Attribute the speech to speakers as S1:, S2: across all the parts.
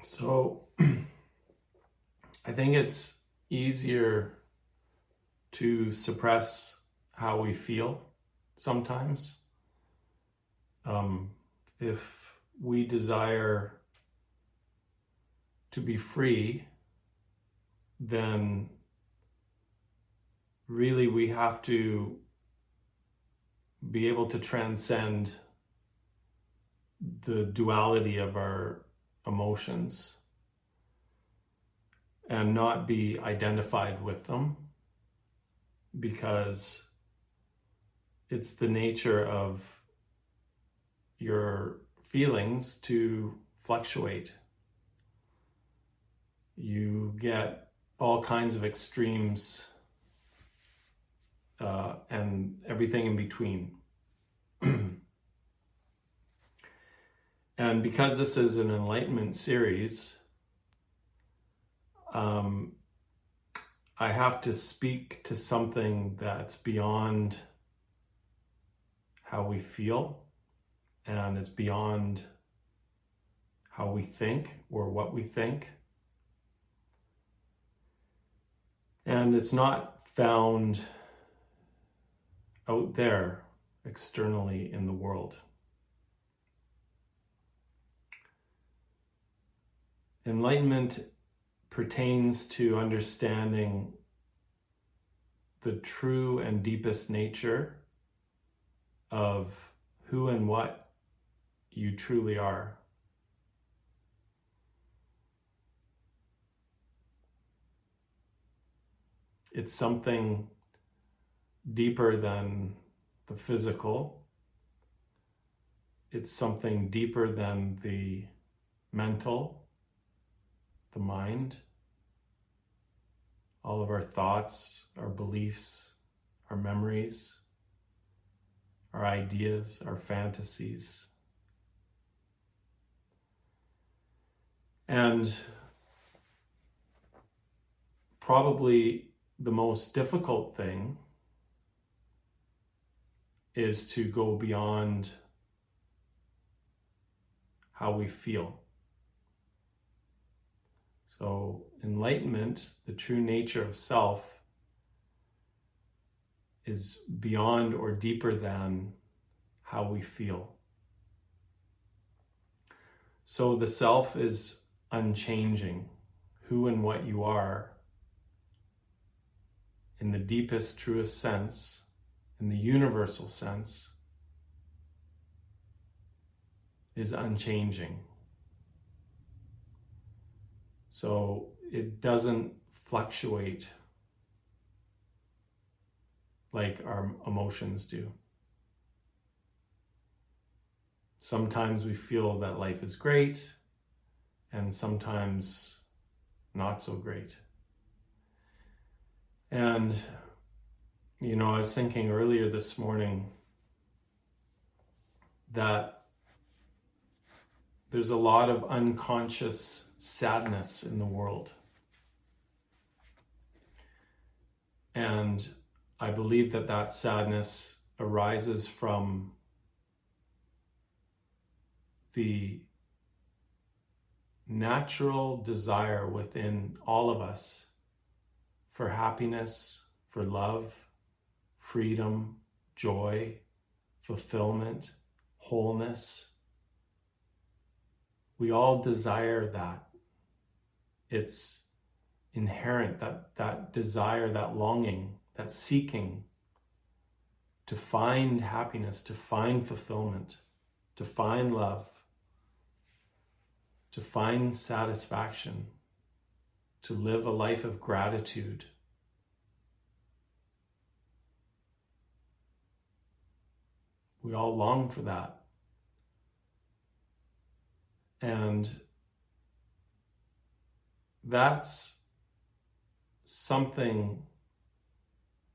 S1: So I think it's easier to suppress how we feel sometimes. If we desire to be free, then really we have to be able to transcend the duality of our emotions and not be identified with them, because it's the nature of your feelings to fluctuate. You get all kinds of extremes and everything in between. And because this is an Enlightenment series, I have to speak to something that's beyond how we feel, and it's beyond how we think or what we think. And it's not found out there externally in the world. Enlightenment pertains to understanding the true and deepest nature of who and what you truly are. It's something deeper than the physical. It's something deeper than the mental, the mind, all of our thoughts, our beliefs, our memories, our ideas, our fantasies. And probably the most difficult thing is to go beyond how we feel. So enlightenment, the true nature of self, is beyond or deeper than how we feel. So the self is unchanging. Who and what you are, in the deepest, truest sense, in the universal sense, is unchanging. So it doesn't fluctuate like our emotions do. Sometimes we feel that life is great, and sometimes not so great. And, I was thinking earlier this morning that there's a lot of unconscious sadness in the world. And I believe that sadness arises from the natural desire within all of us for happiness, for love, freedom, joy, fulfillment, wholeness. We all desire that. It's inherent, that desire, that longing, that seeking to find happiness, to find fulfillment, to find love, to find satisfaction, to live a life of gratitude. We all long for that. And that's something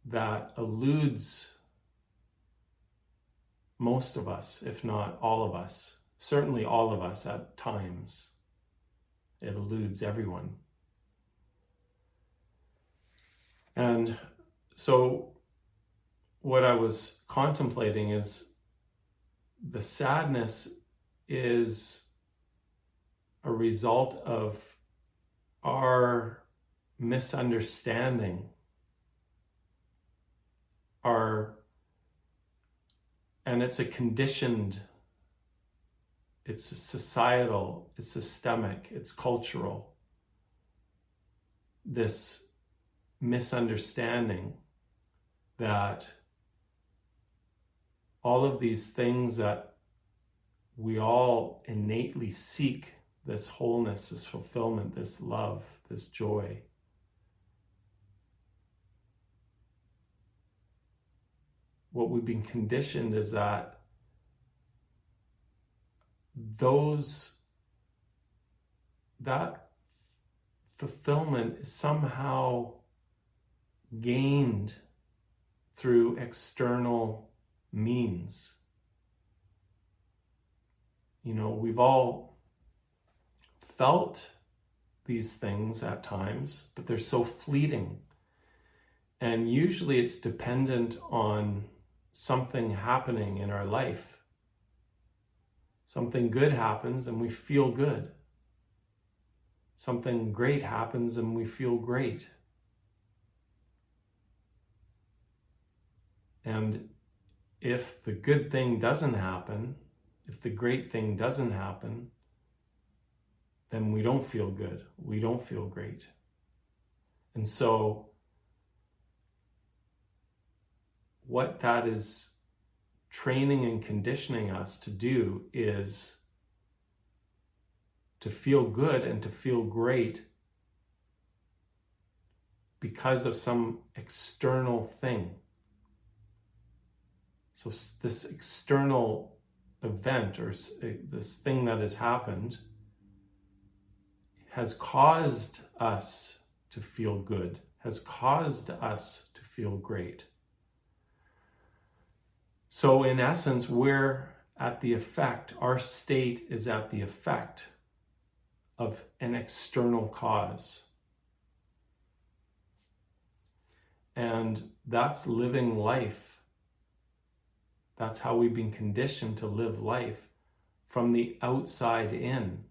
S1: that eludes most of us, if not all of us, certainly all of us at times. It eludes everyone. And so what I was contemplating is the sadness is a result of our misunderstanding, and it's a conditioned, it's a societal, it's systemic, it's cultural, this misunderstanding that all of these things that we all innately seek, this wholeness, this fulfillment, this love, this joy, what we've been conditioned is that that fulfillment is somehow gained through external means. You know, we've all felt these things at times, but they're so fleeting. And usually it's dependent on something happening in our life. Something good happens and we feel good. Something great happens and we feel great. And if the good thing doesn't happen, if the great thing doesn't happen, then we don't feel good. We don't feel great. And so what that is training and conditioning us to do is to feel good and to feel great because of some external thing. So this external event or this thing that has happened has caused us to feel good, has caused us to feel great. So in essence, we're at the effect, our state is at the effect of an external cause. And that's living life. That's how we've been conditioned to live life, from the outside in.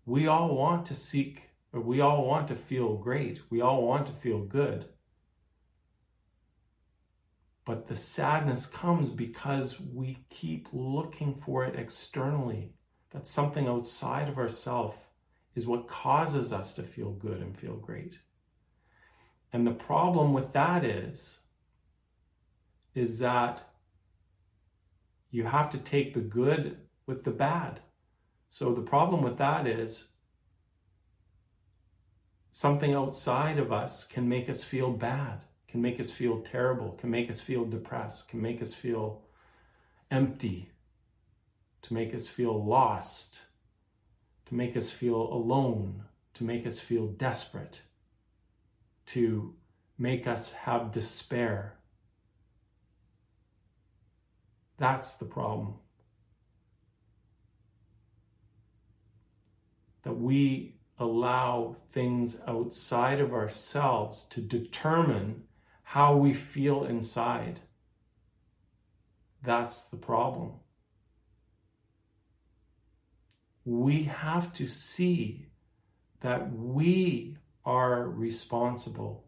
S1: We all want to seek, or we all want to feel great. We all want to feel good. But the sadness comes because we keep looking for it externally. That something outside of ourselves is what causes us to feel good and feel great. And the problem with that is that you have to take the good with the bad. So the problem with that is something outside of us can make us feel bad, can make us feel terrible, can make us feel depressed, can make us feel empty, to make us feel lost, to make us feel alone, to make us feel desperate, to make us have despair. That's the problem. That we allow things outside of ourselves to determine how we feel inside. That's the problem. We have to see that we are responsible.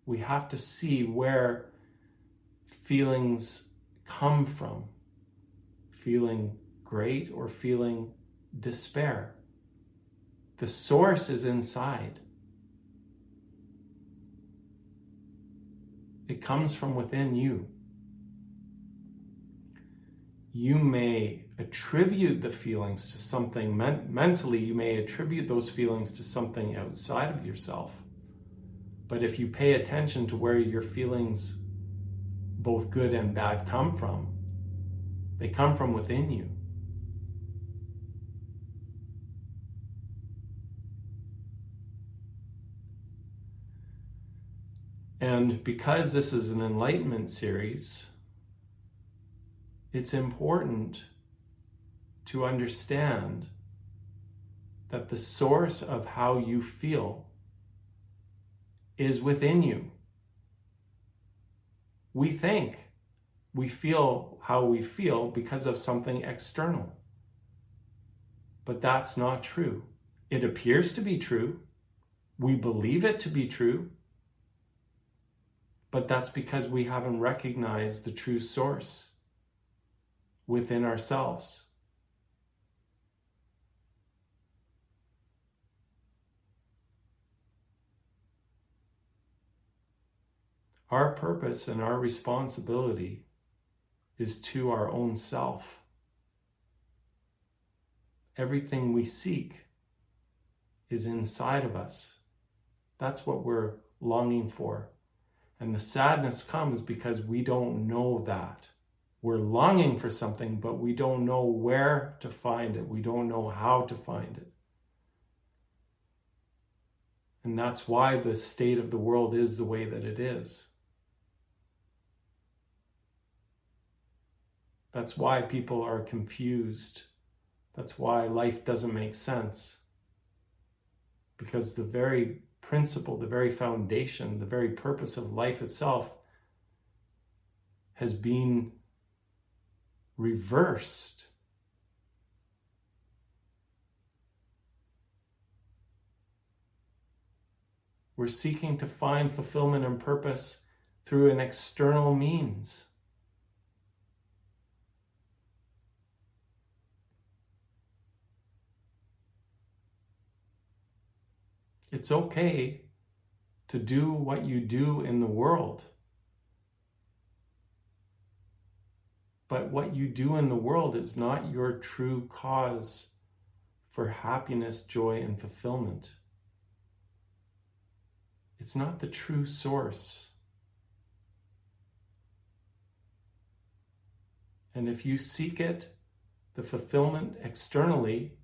S1: We have to see where feelings come from. Feeling great or feeling despair. The source is inside. It comes from within you. You may attribute the feelings to something mentally, you may attribute those feelings to something outside of yourself. But if you pay attention to where your feelings, both good and bad, come from, they come from within you. And because this is an Enlightenment series, it's important to understand that the source of how you feel is within you. We think we feel how we feel because of something external. But that's not true. It appears to be true. We believe it to be true. But that's because we haven't recognized the true source within ourselves. Our purpose and our responsibility is to our own self. Everything we seek is inside of us. That's what we're longing for. And the sadness comes because we don't know that. We're longing for something, but we don't know where to find it. We don't know how to find it. And that's why the state of the world is the way that it is. That's why people are confused. That's why life doesn't make sense. Because the very principle, the very foundation, the very purpose of life itself has been reversed. We're seeking to find fulfillment and purpose through an external means. It's okay to do what you do in the world. But what you do in the world is not your true cause for happiness, joy, and fulfillment. It's not the true source. And if you seek it, the fulfillment externally,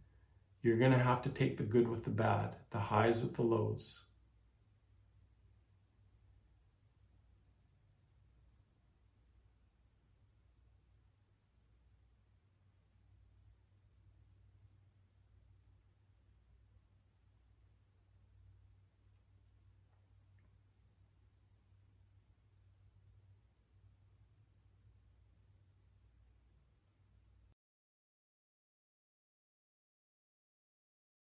S1: you're going to have to take the good with the bad, the highs with the lows.